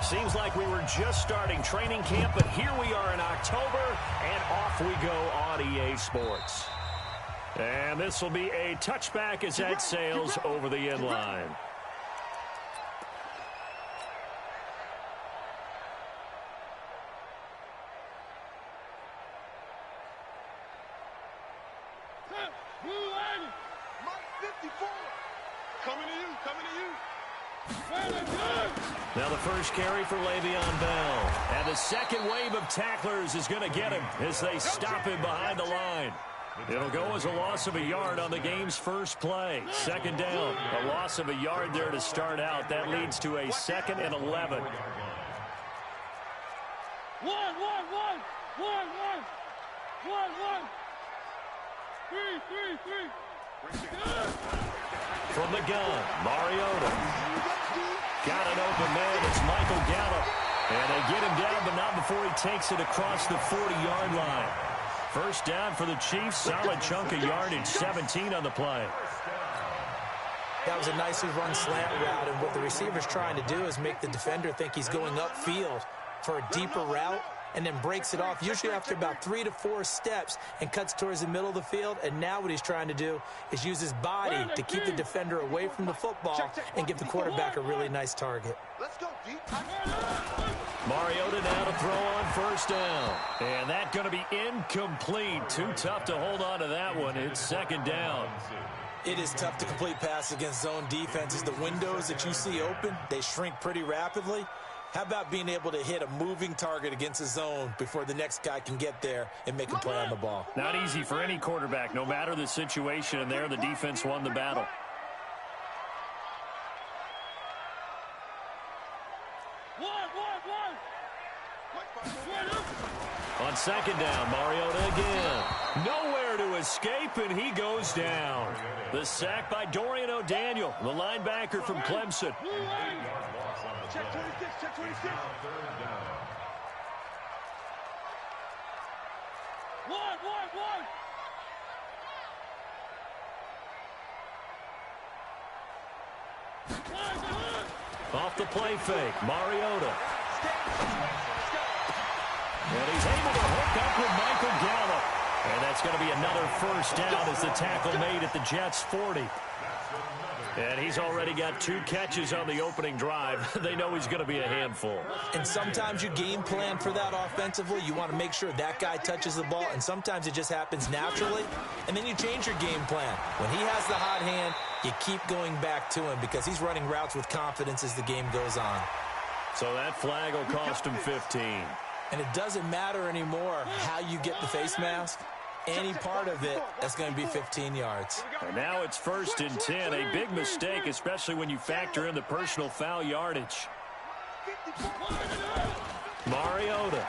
Seems like we were just starting training camp, but here we are in October, and off we go on EA Sports. And this will be a touchback as that sails over the end line. Now the first carry for Le'Veon Bell. And the second wave of tacklers is going to get him as they stop him behind the line. It'll go as a loss of a yard on the game's first play. Second down. A loss of a yard there to start out. That leads to a 2nd and 11. From the gun, Mariota. Got an open man. It's Michael Gallup. And they get him down, but not before he takes it across the 40-yard line. First down for the Chiefs. Solid chunk of yardage. 17 on the play. That was a nicely run slant route, and what the receiver's trying to do is make the defender think he's going upfield for a deeper route, and then breaks it off, usually after about 3 to 4 steps, and cuts towards the middle of the field. And now what he's trying to do is use his body to keep the defender away from the football and give the quarterback a really nice target. Mariota now to throw on first down. And that's going to be incomplete. Too tough to hold on to that one. It's second down. It is tough to complete passes against zone defenses. The windows that you see open, they shrink pretty rapidly. How about being able to hit a moving target against a zone before the next guy can get there and make a play on the ball? Not easy for any quarterback, no matter the situation, and there the defense won the battle. On second down, Mariota again. Nowhere to escape, and he goes down. The sack by Dorian O'Daniel, the linebacker from Clemson. Check 26, check 26. One. Off the play fake, Mariota. And he's able to hook up with Michael Gallup. And that's going to be another first down as the tackle made at the Jets' 40. And he's already got 2 catches on the opening drive. They know he's going to be a handful. And sometimes you game plan for that offensively. You want to make sure that guy touches the ball, and sometimes it just happens naturally. And then you change your game plan. When he has the hot hand, you keep going back to him because he's running routes with confidence as the game goes on. So that flag will cost him 15. And it doesn't matter anymore how you get the face mask. Any part of it, that's going to be 15 yards. And now it's 1st and 10. A big mistake, especially when you factor in the personal foul yardage. Mariota.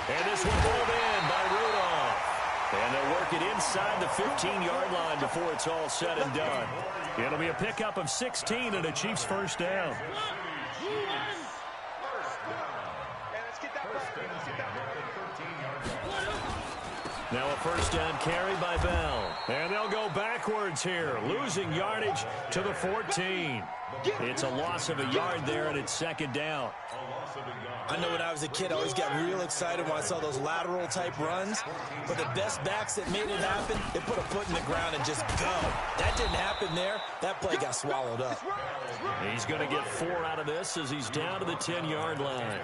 And this one pulled in by Rudolph. And they'll work it inside the 15-yard line before it's all said and done. It'll be a pickup of 16 and a Chiefs first down. Now a first down carry by Bell. And they'll go backwards here, losing yardage to the 14. It's a loss of a yard there, and it's second down. I know when I was a kid, I always got real excited when I saw those lateral-type runs. But the best backs that made it happen, they put a foot in the ground and just go. That didn't happen there. That play got swallowed up. He's going to get 4 out of this as he's down to the 10-yard line.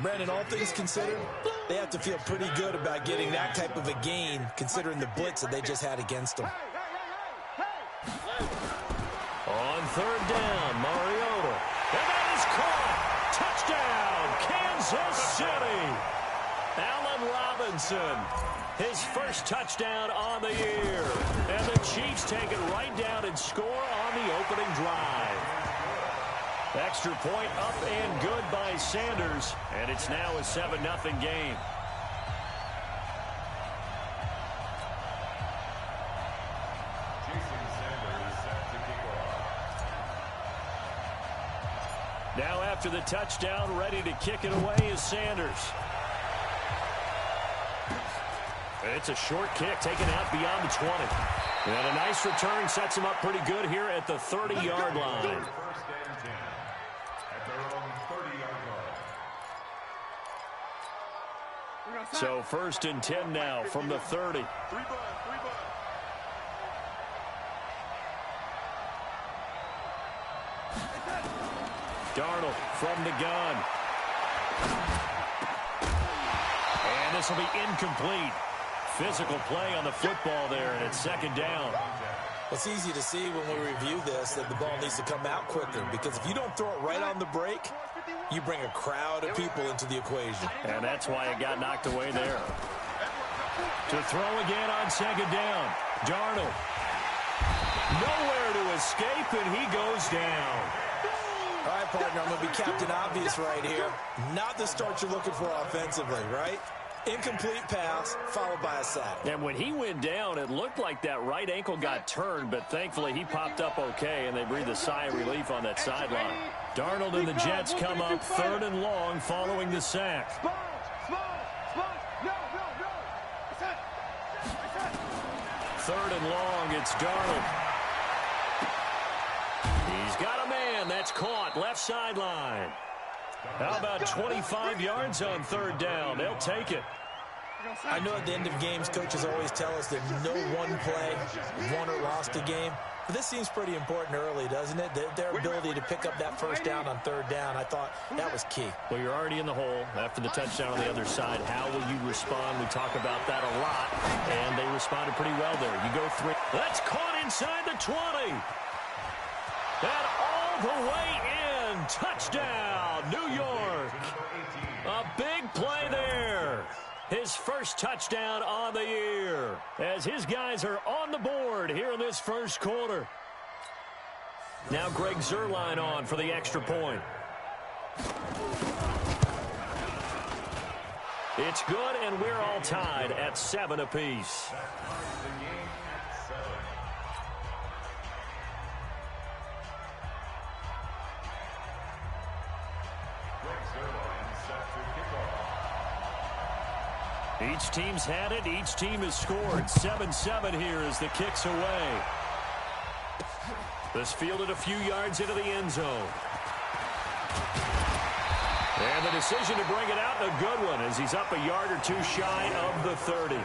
Brandon, all things considered, they have to feel pretty good about getting that type of a gain, considering the blitz that they just had against them. On third down, Mariota. And that is caught. Touchdown, Kansas City. Allen Robinson, his first touchdown on the year. And the Chiefs take it right down and score on the opening drive. Extra point up and good by Sanders, and it's now a 7-0 game. Now after the touchdown, ready to kick it away is Sanders. It's a short kick taken out beyond the 20. And a nice return sets him up pretty good here at the 30-yard line. So 1st and 10 now from the 30. Darnold from the gun. And this will be incomplete. Physical play on the football there, and it's 2nd down. It's easy to see when we review this that the ball needs to come out quicker, because if you don't throw it right on the break, you bring a crowd of people into the equation. And that's why it got knocked away there. To throw again on 2nd down. Darnold. Nowhere to escape, and he goes down. All right, partner, I'm going to be Captain Obvious right here. Not the start you're looking for offensively, right? Incomplete pass, followed by a sack. And when he went down, it looked like that right ankle got turned, but thankfully he popped up okay, and they breathed a sigh of relief on that sideline. Darnold and the Jets come up 3rd and long following the sack. 3rd and long, it's Darnold. He's got a man. That's caught. Left sideline. How about 25 yards on 3rd down? They'll take it. I know at the end of games, coaches always tell us that no one play won or lost a game. But this seems pretty important early, doesn't it? Their ability to pick up that 1st down on 3rd down, I thought that was key. Well, you're already in the hole after the touchdown on the other side. How will you respond? We talk about that a lot, and they responded pretty well there. You go 3. That's caught inside the 20. And all the way in. Touchdown, New York. A big play there. His 1st touchdown on the year, as his guys are on the board here in this 1st quarter. Now Greg Zuerlein on for the extra point. It's good, and we're all tied at 7 apiece. Each team's had it. Each team has scored. 7-7 here as the kick's away. This fielded a few yards into the end zone. And the decision to bring it out, a good one, as he's up a yard or 2 shy of the 30.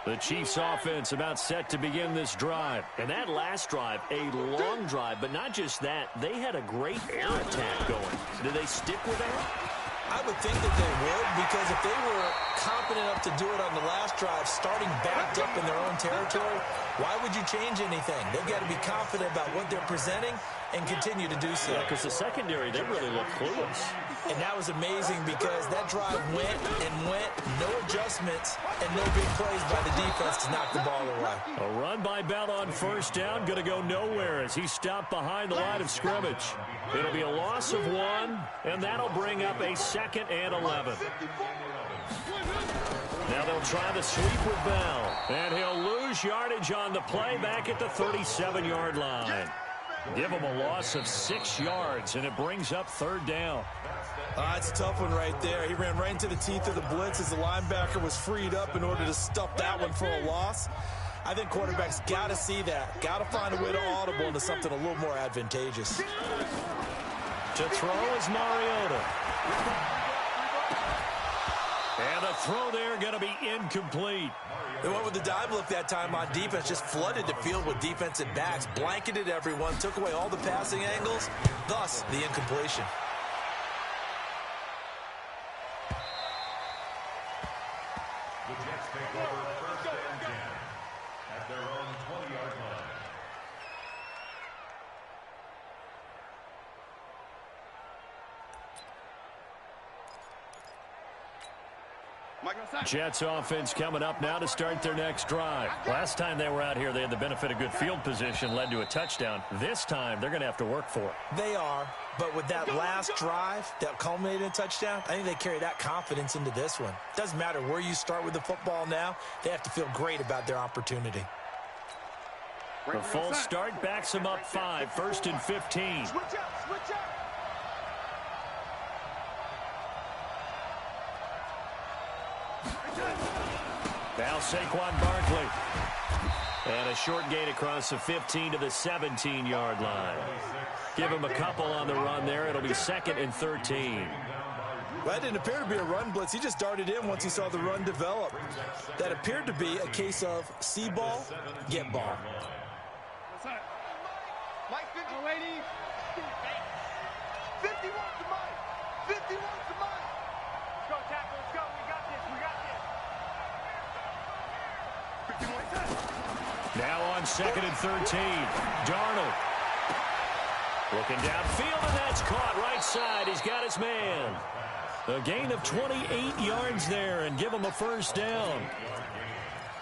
The Chiefs offense about set to begin this drive. And that last drive, a long drive, but not just that. They had a great air attack going. Do they stick with that? I would think that they would, because if they were competent enough to do it on the last drive, starting backed up in their own territory, why would you change anything? They've got to be confident about what they're presenting and continue to do so. Yeah, because the secondary, they really look clueless. And that was amazing, because that drive went and went, no adjustments, and no big plays by the defense to knock the ball away. A run by Bell on 1st down, going to go nowhere as he stopped behind the line of scrimmage. It'll be a loss of 1, and that'll bring up a 2nd and 11. Now they'll try the sweep with Bell, and he'll lose yardage on the play back at the 37-yard line. Give him a loss of 6 yards, and it brings up 3rd down. It's a tough one right there. He ran right into the teeth of the blitz as the linebacker was freed up in order to stuff that one for a loss. I think quarterbacks got to see that. Got to find a way to audible into something a little more advantageous. To throw is Mariota. And the throw there going to be incomplete. They went with the dive look that time on defense, just flooded the field with defensive backs, blanketed everyone, took away all the passing angles, thus the incompletion. The Jets take over 1st and 10 at their own 20-yard line. Jets offense coming up now to start their next drive. Last time they were out here, they had the benefit of good field position, led to a touchdown. This time, they're going to have to work for it. They are, but with that last drive that culminated in a touchdown, I think they carry that confidence into this one. Doesn't matter where you start with the football now, they have to feel great about their opportunity. The false start backs them up 5, 1st and 15. Switch up. Now Saquon Barkley. And a short gain across the 15 to the 17-yard line. Give him a couple on the run there. It'll be 2nd and 13. Well, that didn't appear to be a run blitz. He just darted in once he saw the run develop. That appeared to be a case of see ball, get ball. Mike, 50. Oh, lady. 50 wants the Mike. 50 wants the Mike. Let's go, tackle. Let's go. We got this. We got this. Now on 2nd and 13. Darnold. Looking downfield, and that's caught right side. He's got his man. A gain of 28 yards there, and give him a first down.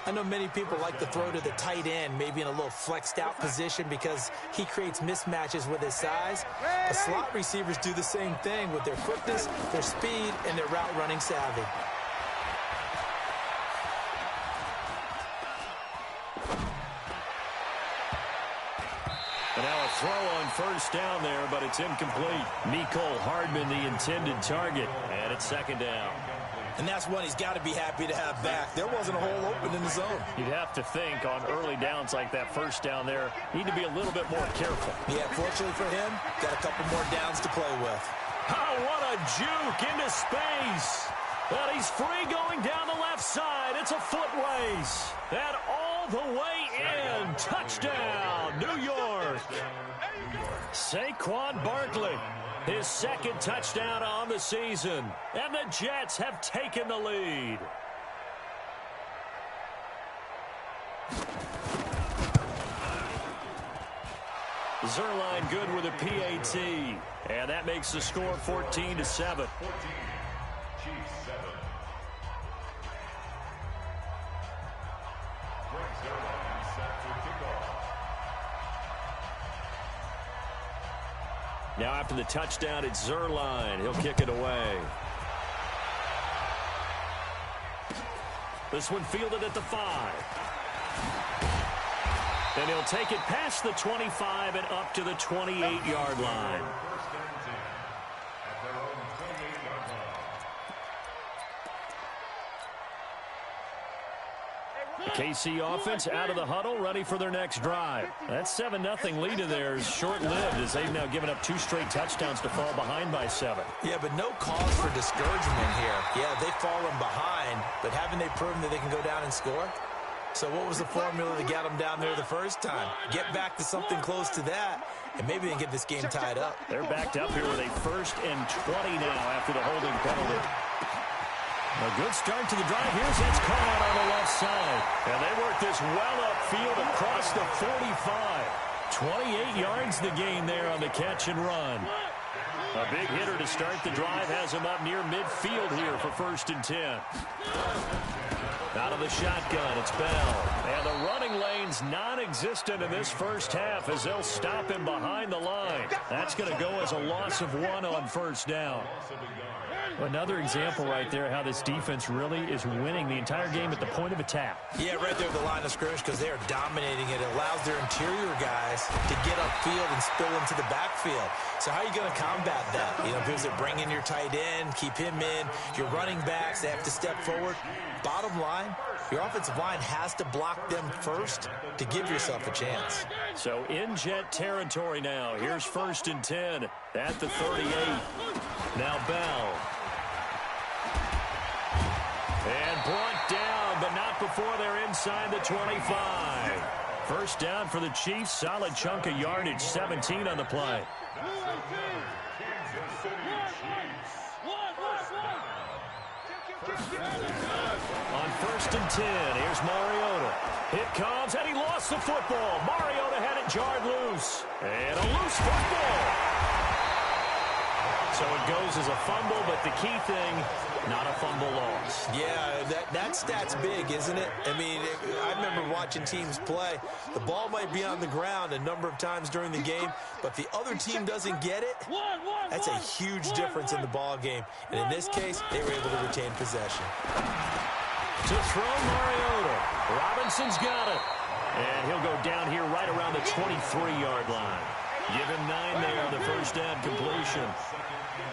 I know many people like to throw to the tight end, maybe in a little flexed out position because he creates mismatches with his size. The slot receivers do the same thing with their quickness, their speed, and their route running savvy. And now a throw on first down there, but it's incomplete. Mecole Hardman, the intended target, and it's 2nd down. And that's one he's got to be happy to have back. There wasn't a hole open in the zone. You'd have to think on early downs like that first down there, need to be a little bit more careful. Yeah, fortunately for him, got a couple more downs to play with. Oh, what a juke into space. But he's free going down the left side. It's a foot race. And all the way in. Touchdown, New York. Saquon Barkley, his 2nd touchdown on the season. And the Jets have taken the lead. Zerline good with a PAT. And that makes the score 14-7. Now after the touchdown, it's Zerline. He'll kick it away. This one fielded at the 5. And he'll take it past the 25 and up to the 28-yard line. The KC offense out of the huddle, ready for their next drive. That 7-0 lead of theirs short-lived as they've now given up 2 straight touchdowns to fall behind by 7. Yeah, but no cause for discouragement here. Yeah, they've fallen behind, but haven't they proven that they can go down and score? So what was the formula to get them down there the first time? Get back to something close to that, and maybe they can get this game tied up. They're backed up here with a 1st and 20 now after the holding penalty. A good start to the drive. Here's it's caught out on the left side. And they work this well upfield across the 45. 28 yards the gain there on the catch and run. A big hitter to start the drive has him up near midfield here for 1st and 10. Out of the shotgun, it's Bell. And the running lane's non-existent in this first half as they'll stop him behind the line. That's going to go as a loss of 1 on 1st down. Another example right there how this defense really is winning the entire game at the point of attack. Yeah, right there at the line of scrimmage because they are dominating it. It allows their interior guys to get upfield and spill into the backfield. So how are you going to combat that? You know, because they're bringing your tight end, keep him in. Your running backs, they have to step forward. Bottom line, your offensive line has to block them first to give yourself a chance. So in Jet territory now. Here's 1st and 10 at the 38. Now Bell. And brought down, but not before they're inside the 25. First down for the Chiefs. Solid chunk of yardage. 17 on the play. On 1st and 10, here's Mariota. It comes, and he lost the football. Mariota had it jarred loose. And a loose football. So it goes as a fumble, but the key thing, not a fumble loss. Yeah, that stat's big, isn't it? I mean, I remember watching teams play. The ball might be on the ground a number of times during the game, but the other team doesn't get it. That's a huge difference in the ball game. And in this case, they were able to retain possession. To throw Mariota. Robinson's got it. And he'll go down here right around the 23-yard line. Give him 9 there on the first down completion.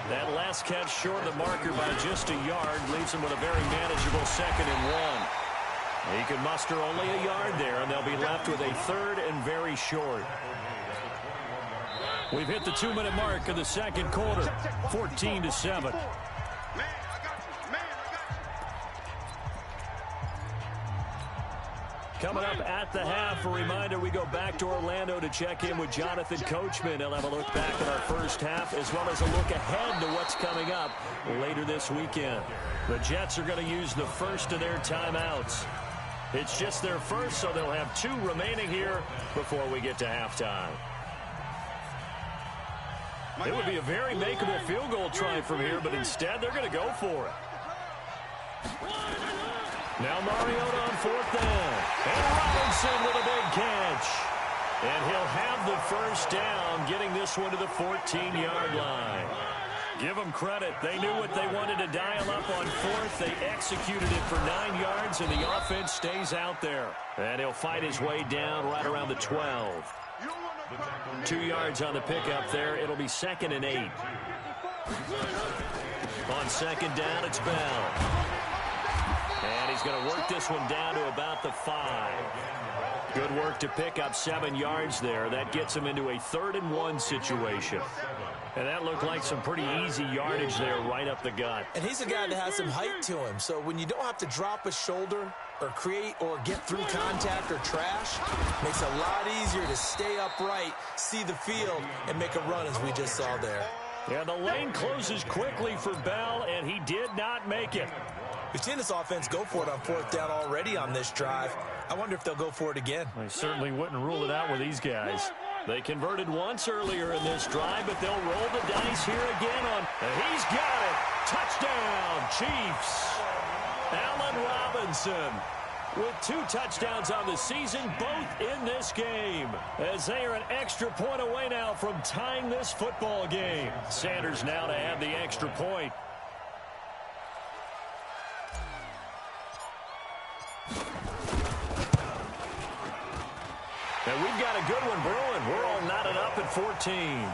That last catch short of the marker by just a yard leaves him with a very manageable 2nd and 1. He can muster only a yard there, and they'll be left with a third and very short. We've hit the 2-minute mark of the second quarter, 14-7. Coming up at the half, a reminder, we go back to Orlando to check in with Jonathan Coachman. He'll have a look back at our first half as well as a look ahead to what's coming up later this weekend. The Jets are going to use the first of their timeouts. It's just their first, so they'll have 2 remaining here before we get to halftime. It would be a very makeable field goal try from here, but instead they're going to go for it. Now Mariota on 4th down. And Robinson with a big catch. And he'll have the first down, getting this one to the 14-yard line. Give them credit. They knew what they wanted to dial up on 4th. They executed it for 9 yards, and the offense stays out there. And he'll fight his way down right around the 12. 2 yards on the pickup there. It'll be 2nd and 8. On 2nd down, it's Bell. And he's going to work this one down to about the 5. Good work to pick up 7 yards there. That gets him into a 3rd and 1 situation. And that looked like some pretty easy yardage there right up the gut. And he's a guy that has some height to him. So when you don't have to drop a shoulder or create or get through contact or trash, makes it a lot easier to stay upright, see the field, and make a run as we just saw there. Yeah, the lane closes quickly for Bell, and he did not make it. We've seen this offense go for it on 4th down already on this drive. I wonder if they'll go for it again. I certainly wouldn't rule it out with these guys. They converted once earlier in this drive, but they'll roll the dice here again on. And he's got it. Touchdown, Chiefs. Allen Robinson with 2 touchdowns on the season, both in this game, as they are an extra point away now from tying this football game. Sanders now to add the extra point. And we've got a good one brewing. We're all knotted up at 14.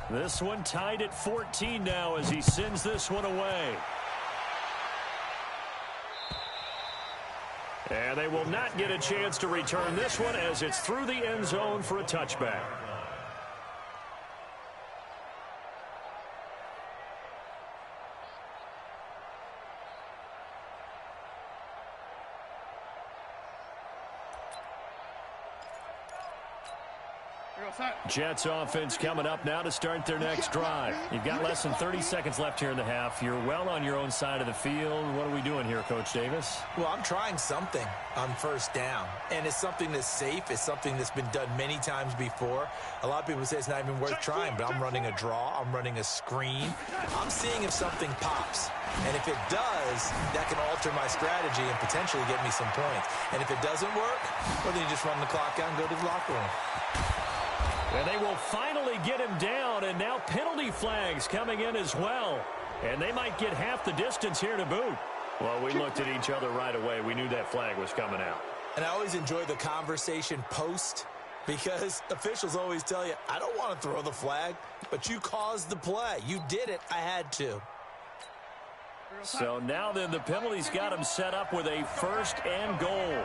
This one tied at 14 now as he sends this one away. And they will not get a chance to return this one as it's through the end zone for a touchback. Jets offense coming up now to start their next drive. You've got less than 30 seconds left here in the half. You're well on your own side of the field. What are we doing here, Coach Davis? Well, I'm trying something on 1st down, and it's something that's safe. It's something that's been done many times before. A lot of people say it's not even worth trying, but I'm running a draw. I'm running a screen. I'm seeing if something pops. And if it does, that can alter my strategy and potentially get me some points. And if it doesn't work, well, then you just run the clock out and go to the locker room. And they will finally get him down, and now penalty flags coming in as well. And they might get half the distance here to boot. Well, we looked at each other right away. We knew that flag was coming out. And I always enjoy the conversation post, because officials always tell you, I don't want to throw the flag, but you caused the play. You did it. I had to. So now then the penalty's got him set up with a 1st and goal.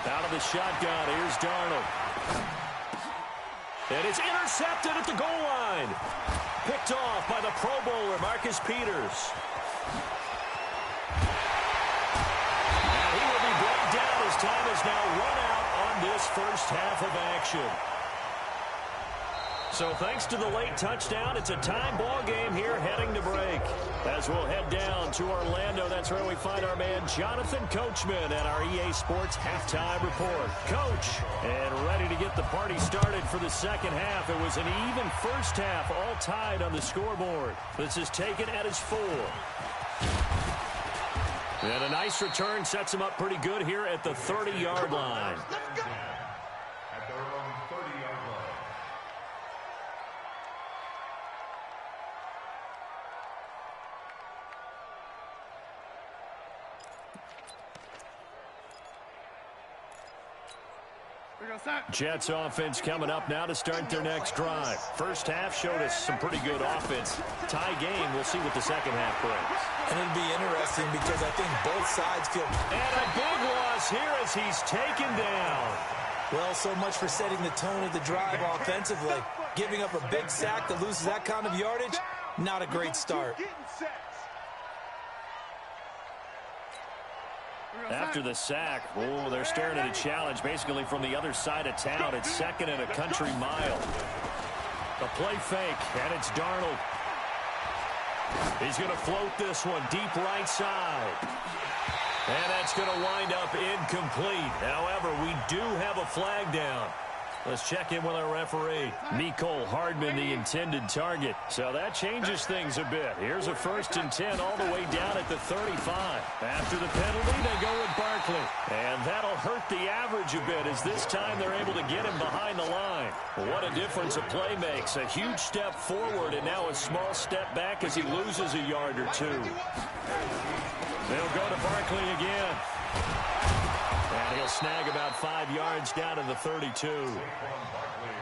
Out of the shotgun, here's Darnold. And it's intercepted at the goal line. Picked off by the Pro Bowler, Marcus Peters. And he will be brought down as time is now run out on this first half of action. So thanks to the late touchdown, it's a tie ball game here heading to break. As we'll head down to Orlando, that's where we find our man Jonathan Coachman at our EA Sports Halftime Report. Coach, and ready to get the party started for the second half. It was an even first half, all tied on the scoreboard. This is taken at his 4. And a nice return sets him up pretty good here at the 30-yard line. At their own 30-yard line. Jets offense coming up now to start their next drive. First half showed us some pretty good offense. Tie game, we'll see what the second half brings. And it'll be interesting because I think both sides feel... And a big loss here as he's taken down. Well, so much for setting the tone of the drive offensively. Giving up a big sack that loses that kind of yardage, not a great start. After the sack, oh, they're staring at a challenge basically from the other side of town. It's second and a country mile. The play fake, and it's Darnold. He's going to float this one deep right side. And that's going to wind up incomplete. However, we do have a flag down. Let's check in with our referee. Nicole Hardman, the intended target. So that changes things a bit. Here's a 1st and 10 all the way down at the 35. After the penalty, they go with Barkley. And that'll hurt the average a bit as this time they're able to get him behind the line. What a difference a play makes. A huge step forward and now a small step back as he loses a yard or two. They'll go to Barkley again. And he'll snag about 5 yards down to the 32.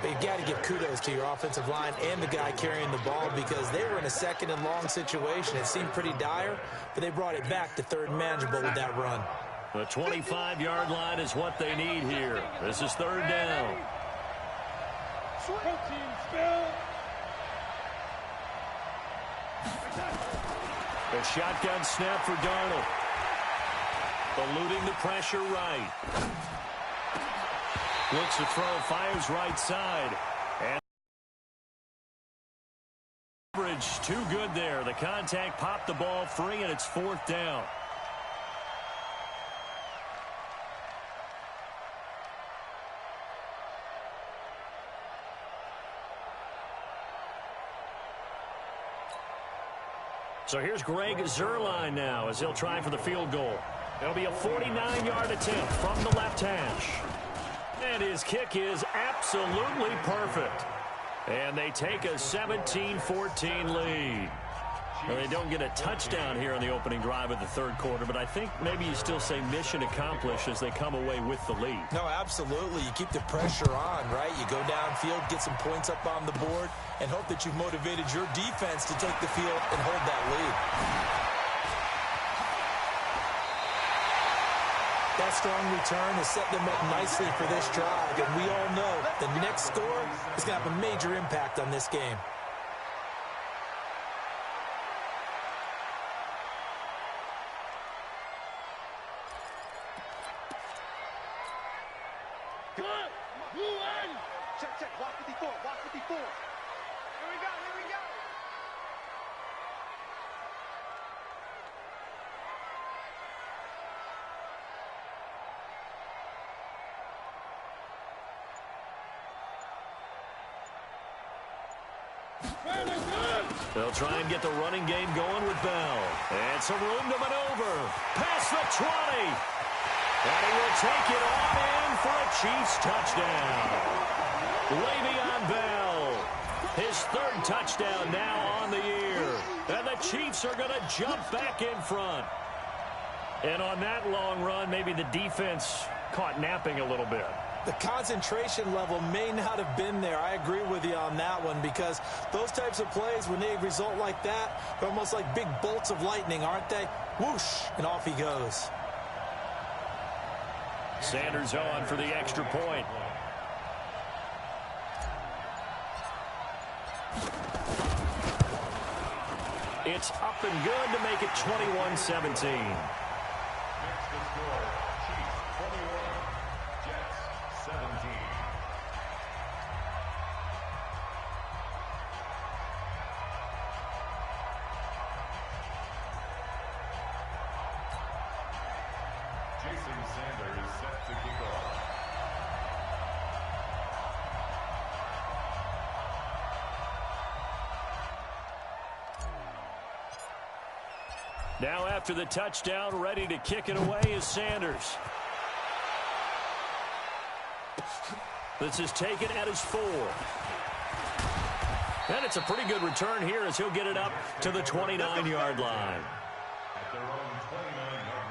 You got to give kudos to your offensive line and the guy carrying the ball because they were in a 2nd and long situation. It seemed pretty dire, but they brought it back to 3rd and manageable with that run. The 25-yard line is what they need here. This is 3rd down. The shotgun snap for Darnold. Eluding the pressure right. Looks to throw, fires right side. And average too good there. The contact popped the ball free, and it's 4th down. So here's Greg Zuerlein now as he'll try for the field goal. It'll be a 49-yard attempt from the left hash. And his kick is absolutely perfect. And they take a 17-14 lead. Well, they don't get a touchdown here in the opening drive of the 3rd quarter, but I think maybe you still say mission accomplished as they come away with the lead. No, absolutely. You keep the pressure on, right? You go downfield, get some points up on the board, and hope that you've motivated your defense to take the field and hold that lead. That strong return has set them up nicely for this drive, and we all know the next score is going to have a major impact on this game. Check. Watch 54. Watch 54. Here we go. They'll try and get the running game going with Bell. And some room to maneuver. Past the 20. And he will take it on in for a Chiefs touchdown. Le'Veon Bell. His 3rd touchdown now on the year. And the Chiefs are going to jump back in front. And on that long run, maybe the defense caught napping a little bit. The concentration level may not have been there. I agree with you on that one because those types of plays, when they result like that, they're almost like big bolts of lightning, aren't they? Whoosh, and off he goes. Sanders on for the extra point. It's up and good to make it 21-17. Sanders set to kick off. Now after the touchdown, ready to kick it away is Sanders. This is taken at his 4. And it's a pretty good return here as he'll get it up to the 29-yard line. At their own 29-yard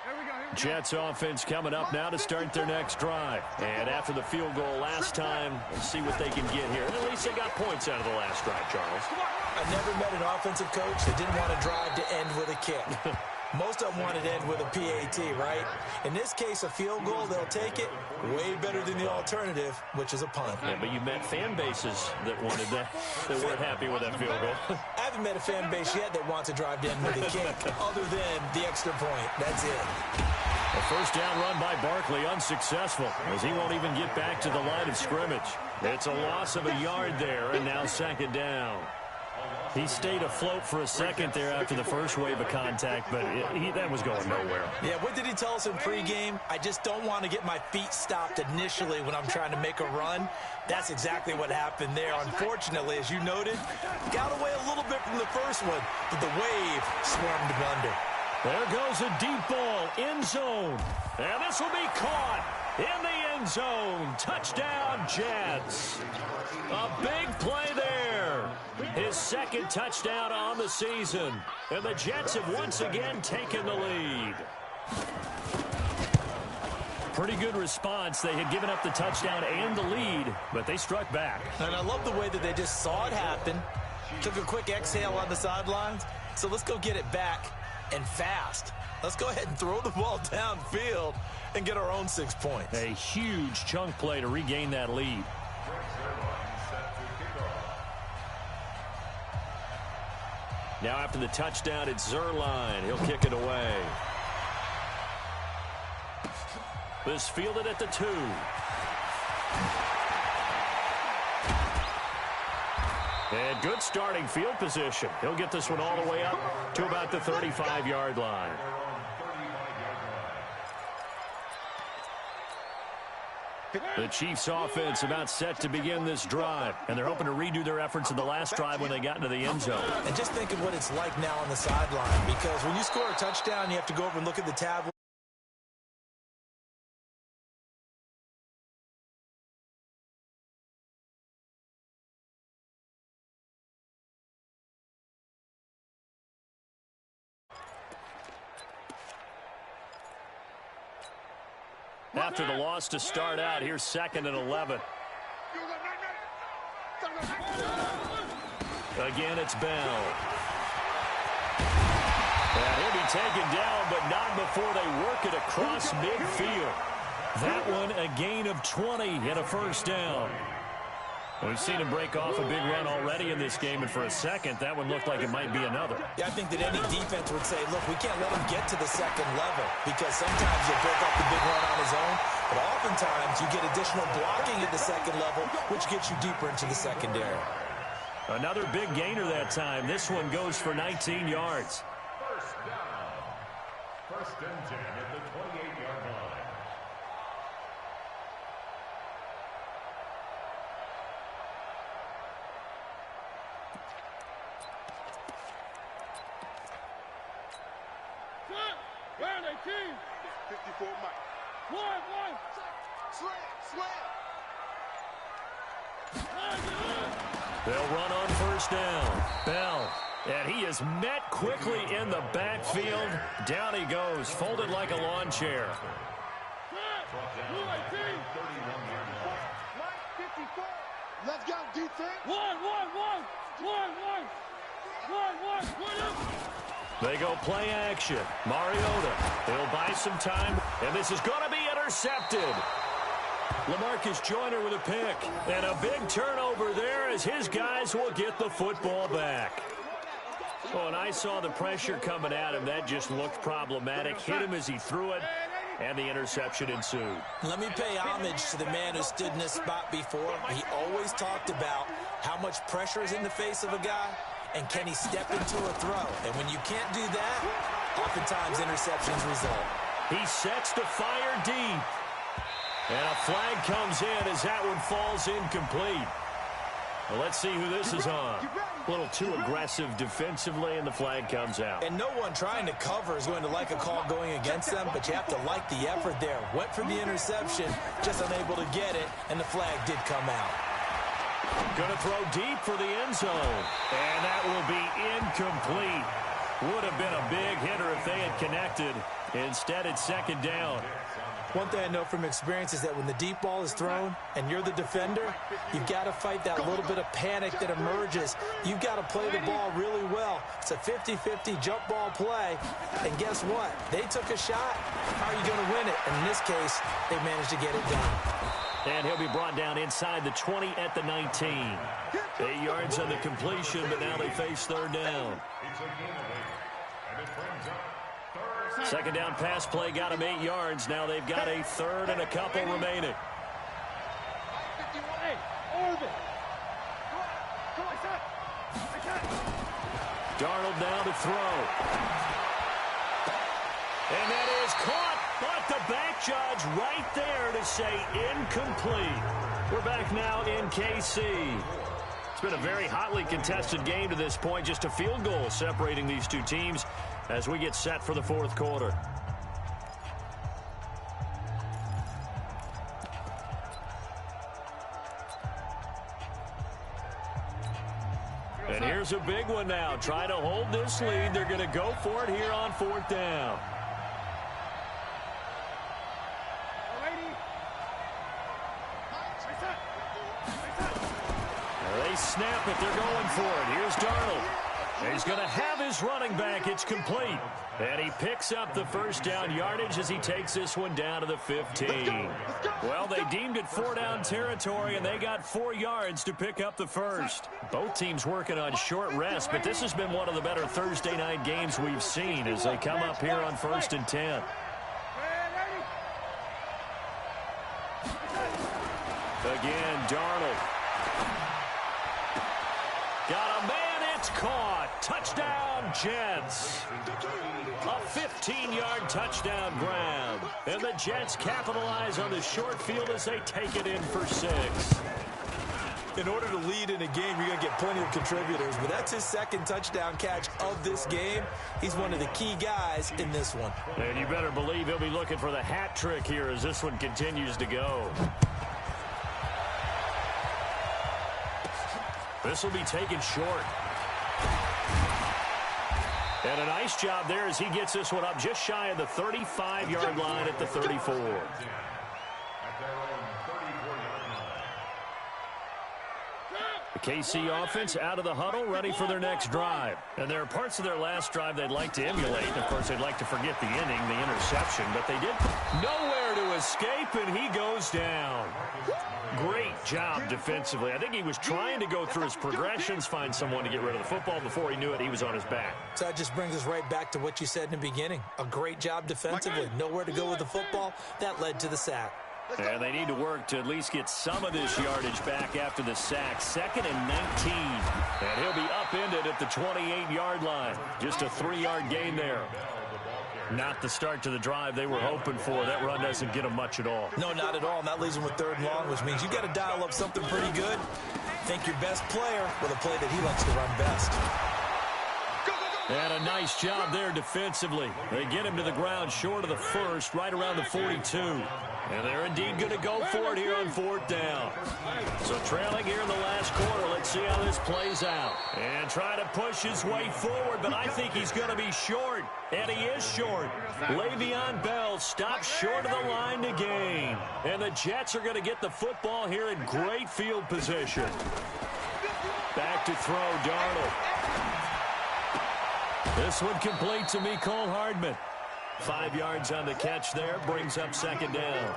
line. Jets offense coming up now to start their next drive. And after the field goal last time, let's see what they can get here. At least they got points out of the last drive, Charles. I never met an offensive coach that didn't want to drive to end with a kick. Most of them wanted to end with a PAT, right? In this case, a field goal, they'll take it. Way better than the alternative, which is a punt. Yeah, but you met fan bases that wanted that weren't happy with that field goal. I haven't met a fan base yet that wants to drive to end with a kick, other than the extra point. That's it. A first down run by Barkley, unsuccessful, as he won't even get back to the line of scrimmage. It's a loss of a yard there, and now second down. He stayed afloat for a second there after the first wave of contact, but that was going nowhere. Yeah, what did he tell us in pregame? I just don't want to get my feet stopped initially when I'm trying to make a run. That's exactly what happened there. Unfortunately, as you noted, got away a little bit from the first one, but the wave swarmed him under. There goes a deep ball, end zone. And this will be caught in the end zone. Touchdown, Jets. A big play there. His second touchdown on the season. And the Jets have once again taken the lead. Pretty good response. They had given up the touchdown and the lead, but they struck back. And I love the way that they just saw it happen. Took a quick exhale on the sidelines. So let's go get it back. And fast. Let's go ahead and throw the ball downfield and get our own 6 points. A huge chunk play to regain that lead. Now after the touchdown, it's Zerline. He'll kick it away. This fielded at the 2. And good starting field position. He'll get this one all the way up to about the 35-yard line. The Chiefs offense about set to begin this drive, and they're hoping to redo their efforts in the last drive when they got into the end zone. And just think of what it's like now on the sideline, because when you score a touchdown, you have to go over and look at the tablet. After the loss to start out, here's 2nd and 11. Again, it's Bell. And he'll be taken down, but not before they work it across midfield. That one, a gain of 20 and a first down. We've seen him break off a big run already in this game, and for a second, that one looked like it might be another. Yeah, I think that any defense would say, look, we can't let him get to the second level, because sometimes he'll break off the big run on his own, but oftentimes you get additional blocking at the second level, which gets you deeper into the secondary. Another big gainer that time. This one goes for 19 yards. First down. 1st and 10 at the 28-yard line. Where are they, team? 54 Mike. One. Slam. They'll run on first down. Bell. And he is met quickly in the backfield. Down he goes, folded like a lawn chair. Mike, 54. Let's go, defense. One. They go play action. Mariota. He'll buy some time. And this is going to be intercepted. LaMarcus Joyner with a pick. And a big turnover there as his guys will get the football back. Oh, and I saw the pressure coming at him. That just looked problematic. Hit him as he threw it. And the interception ensued. Let me pay homage to the man who stood in this spot before. He always talked about how much pressure is in the face of a guy. and can he step into a throw? And when you can't do that, oftentimes interceptions result. He sets to fire deep. And a flag comes in as that one falls incomplete. Well, let's see who this is on. A little too aggressive defensively, and the flag comes out. And no one trying to cover is going to like a call going against them, but you have to like the effort there. Went for the interception, just unable to get it, and the flag did come out. Going to throw deep for the end zone. And that will be incomplete. Would have been a big hitter if they had connected. Instead, it's second down. One thing I know from experience is that when the deep ball is thrown and you're the defender, you've got to fight that little bit of panic that emerges. You've got to play the ball really well. It's a 50-50 jump ball play. And guess what? They took a shot. How are you going to win it? And in this case, they managed to get it done. And he'll be brought down inside the 20 at the 19. 8 yards on the completion, but now they face third down. Second down pass play got him 8 yards. Now they've got a third and a couple remaining. Darnold now to throw. And that is caught, but the back judge right there to say incomplete. We're back now in KC. It's been a very hotly contested game to this point. Just a field goal separating these two teams as we get set for the fourth quarter. And here's a big one now. Trying to hold this lead. They're going to go for it here on fourth down. They snap it. They're going for it. Here's Darnold. He's going to have his running back. It's complete. And he picks up the first down yardage as he takes this one down to the 15. Well, they deemed it 4-down territory, and they got 4 yards to pick up the first. Both teams working on short rest, but this has been one of the better Thursday night games we've seen as they come up here on 1st and 10. Again, Darnold. Got a man, it's caught. Touchdown, Jets. A 15-yard touchdown grab. And the Jets capitalize on the short field as they take it in for 6. In order to lead in a game, you're going to get plenty of contributors, but that's his second touchdown catch of this game. He's one of the key guys in this one. And you better believe he'll be looking for the hat trick here as this one continues to go. This will be taken short. And a nice job there as he gets this one up just shy of the 35-yard line at the 34. The KC offense out of the huddle, ready for their next drive. And there are parts of their last drive they'd like to emulate. Of course, they'd like to forget the inning, the interception, but they did nowhere to escape, and he goes down. Great job defensively. I think he was trying to go through his progressions, find someone to get rid of the football. Before he knew it, he was on his back. So that just brings us right back to what you said in the beginning. A great job defensively. Nowhere to go with the football. That led to the sack. And they need to work to at least get some of this yardage back after the sack. 2nd and 19. And he'll be upended at the 28-yard line. Just a 3-yard gain there. Not the start to the drive they were hoping for. That run doesn't get them much at all. No, not at all. And that leaves them with 3rd and long, which means you've got to dial up something pretty good. Think your best player with a play that he likes to run best. And a nice job there defensively. They get him to the ground short of the first, right around the 42. And they're indeed going to go for it here on 4th down. So trailing here in the last quarter. Let's see how this plays out. And try to push his way forward, but I think he's going to be short. And he is short. Le'Veon Bell stops short of the line to gain. And the Jets are going to get the football here in great field position. Back to throw, Darnold. This one complete to Mecole Hardman. 5 yards on the catch there, brings up 2nd down.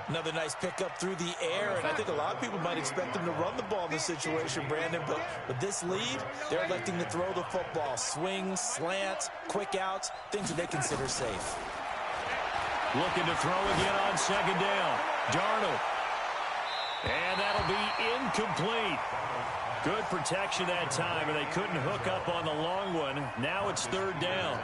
Another nice pickup through the air, and I think a lot of people might expect him to run the ball in this situation, Brandon, but with this lead, they're electing to throw the football. Swings, slants, quick outs, things that they consider safe. Looking to throw again on 2nd down. Darnold. And that'll be incomplete. Good protection that time, and they couldn't hook up on the long one. Now it's third down.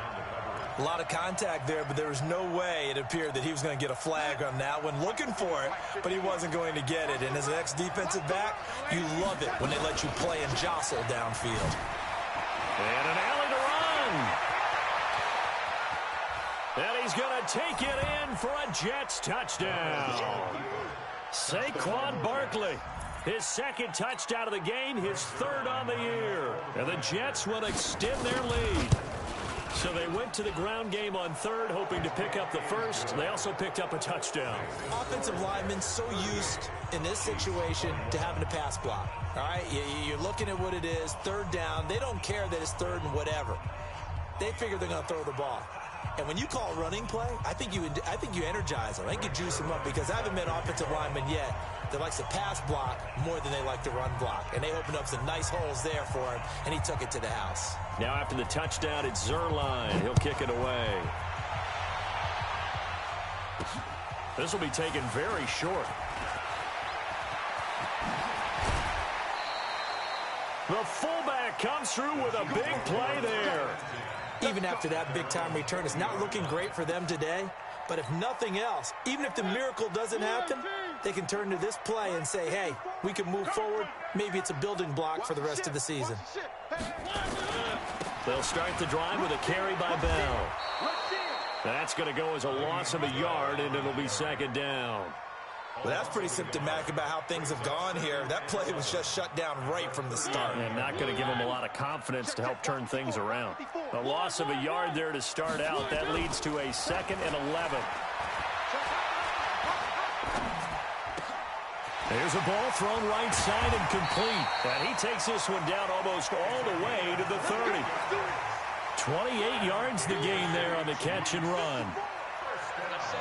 A lot of contact there, but there was no way it appeared that he was going to get a flag on that one. Looking for it, but he wasn't going to get it. And as an ex-defensive back, you love it when they let you play and jostle downfield. And an alley to run. And he's going to take it in for a Jets touchdown. Saquon Barkley, his second touchdown of the game, his third on the year. And the Jets will extend their lead. So they went to the ground game on third, hoping to pick up the first. They also picked up a touchdown. Offensive linemen so used in this situation to having to pass block. All right, you're looking at what it is, third down. They don't care that it's third and whatever. They figure they're going to throw the ball. And when you call a running play, I think you energize them. I think you juice them up, because I haven't met offensive linemen yet that likes to pass block more than they like to run block. And they opened up some nice holes there for him, and he took it to the house. Now after the touchdown, it's Zerline. He'll kick it away. This will be taken very short. The fullback comes through with a big play there. Even after that big-time return, it's not looking great for them today. But if nothing else, even if the miracle doesn't happen, they can turn to this play and say, hey, we can move forward. Maybe it's a building block for the rest of the season. They'll start the drive with a carry by Bell. That's going to go as a loss of a yard, and it'll be second down. Well, that's pretty symptomatic about how things have gone here. That play was just shut down right from the start. And not going to give them a lot of confidence to help turn things around. A loss of a yard there to start out. That leads to a 2nd and 11. There's a ball thrown right side and complete. And he takes this one down almost all the way to the 30. 28 yards the gain there on the catch and run.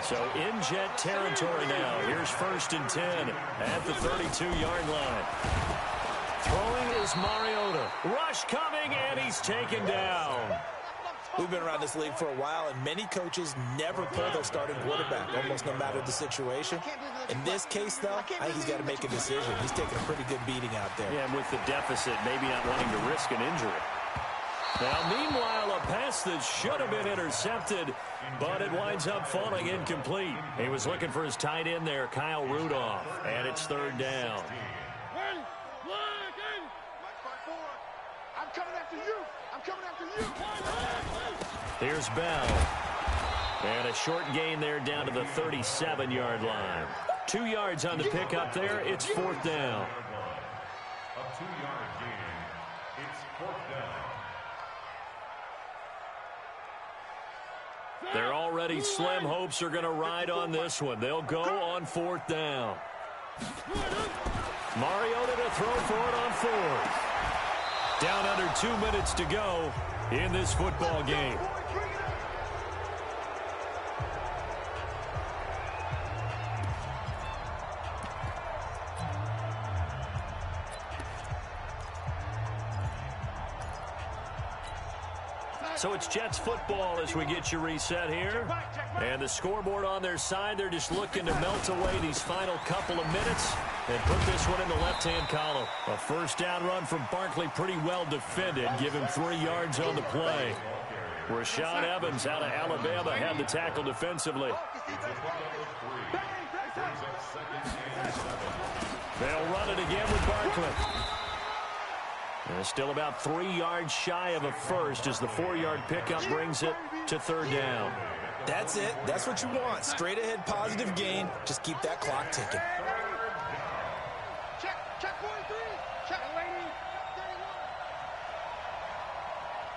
So in Jet territory now. Here's 1st and 10 at the 32-yard line. Throwing is Mariota. Rush coming, and he's taken down. We've been around this league for a while, and many coaches never pull their starting quarterback, almost no matter the situation. In this case, though, I think he's got to make a decision. He's taking a pretty good beating out there. Yeah, and with the deficit, maybe not wanting to risk an injury. Now, meanwhile, a pass that should have been intercepted, but it winds up falling incomplete. He was looking for his tight end there, Kyle Rudolph, and it's third down. I'm coming after you. I'm coming after you. Here's Bell. And a short gain there down to the 37-yard line. 2 yards on the pickup there. It's 4th down. A 2-yard gain. It's 4th down. They're already slim hopes are going to ride on this one. They'll go on 4th down. Mariota to throw for it on 4th. Down under 2 minutes to go in this football game. So it's Jets football as we get you reset here. And the scoreboard on their side, they're just looking to melt away these final couple of minutes and put this one in the left-hand column. A first down run from Barkley, pretty well defended. Give him 3 yards on the play. Rashaan Evans out of Alabama had the tackle defensively. They'll run it again with Barkley. And still about 3 yards shy of a first as the 4-yard pickup brings it to third down. That's it. That's what you want. Straight ahead, positive gain. Just keep that clock ticking. Check 43. Check Delaney.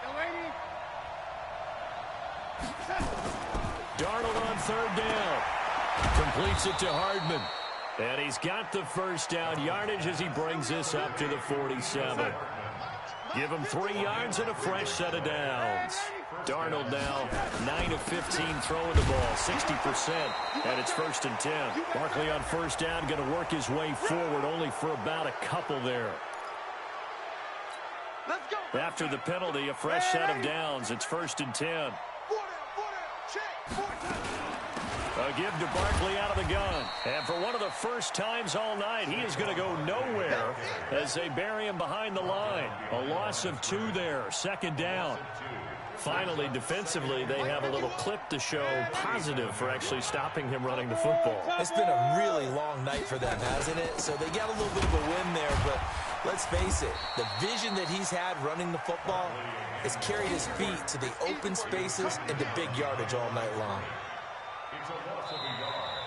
31. Delaney. Darnold on third down. Completes it to Hardman. And he's got the first down yardage as he brings this up to the 47. Give him 3 yards and a fresh set of downs. Darnold now 9 of 15 throwing the ball, 60%, and it's 1st and 10. Barkley on first down, going to work his way forward, only for about a couple there. After the penalty, a fresh set of downs. It's 1st and 10. A give to Barkley out of the gun. And for one of the first times all night, he is going to go nowhere as they bury him behind the line. A loss of 2 there, 2nd down. Finally, defensively, they have a little clip to show positive for actually stopping him running the football. It's been a really long night for them, hasn't it? So they got a little bit of a win there, but let's face it, the vision that he's had running the football has carried his feet to the open spaces and to big yardage all night long. It's a loss of a yard.